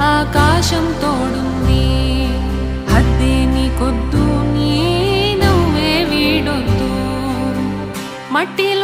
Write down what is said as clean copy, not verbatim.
ఆకాశం తోడుంది. హద్దే నీకొద్దు, నీ నువ్వే వీడొద్దు. మట్టిలో